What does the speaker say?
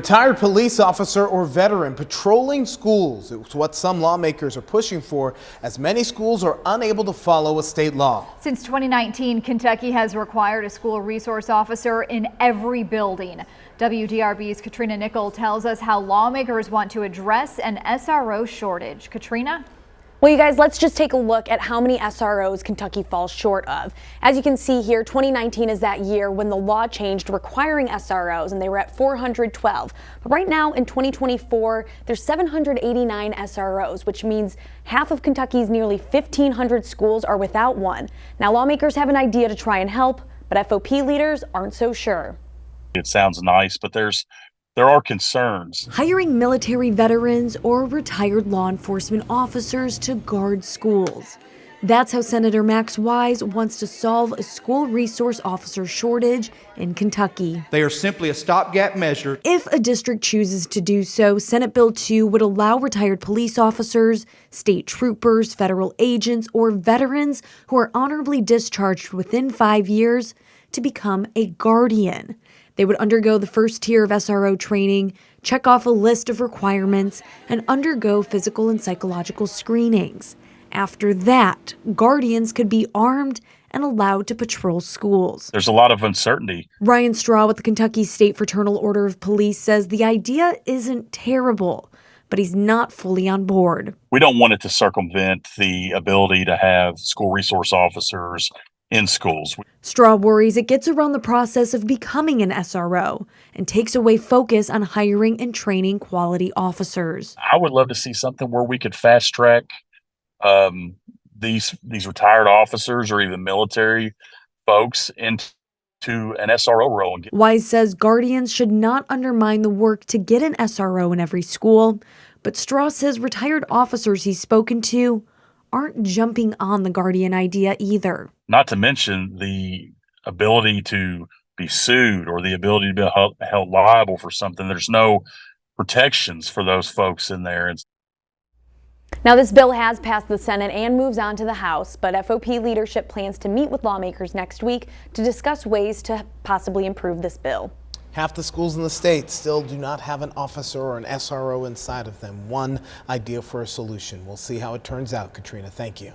Retired police officer or veteran patrolling schools. It's what some lawmakers are pushing for, as many schools are unable to follow a state law. Since 2019, Kentucky has required a school resource officer in every building. WDRB's Katrina Nickel tells us how lawmakers want to address an SRO shortage. Katrina? Well, you guys, let's just take a look at how many SROs Kentucky falls short of. As you can see here, 2019 is that year when the law changed requiring SROs, and they were at 412. But right now in 2024, there's 789 SROs, which means half of Kentucky's nearly 1,500 schools are without one. Now, lawmakers have an idea to try and help, but FOP leaders aren't so sure. It sounds nice, but there are concerns. Hiring military veterans or retired law enforcement officers to guard schools. That's how Senator Max Wise wants to solve a school resource officer shortage in Kentucky. They are simply a stopgap measure. If a district chooses to do so, Senate Bill 2 would allow retired police officers, state troopers, federal agents, or veterans who are honorably discharged within 5 years to become a guardian. They would undergo the first tier of SRO training, check off a list of requirements, and undergo physical and psychological screenings. After that, guardians could be armed and allowed to patrol schools. There's a lot of uncertainty. Ryan Straw with the Kentucky State Fraternal Order of Police says the idea isn't terrible, but he's not fully on board. We don't want it to circumvent the ability to have school resource officers in schools. Straw worries it gets around the process of becoming an SRO and takes away focus on hiring and training quality officers. I would love to see something where we could fast track these retired officers or even military folks into an SRO role. Wise says guardians should not undermine the work to get an SRO in every school, but Straw says retired officers he's spoken to aren't jumping on the guardian idea either. Not to mention the ability to be sued or the ability to be held liable for something. There's no protections for those folks in there. Now, this bill has passed the Senate and moves on to the House, but FOP leadership plans to meet with lawmakers next week to discuss ways to possibly improve this bill. Half the schools in the state still do not have an officer or an SRO inside of them. One idea for a solution. We'll see how it turns out, Katrina. Thank you.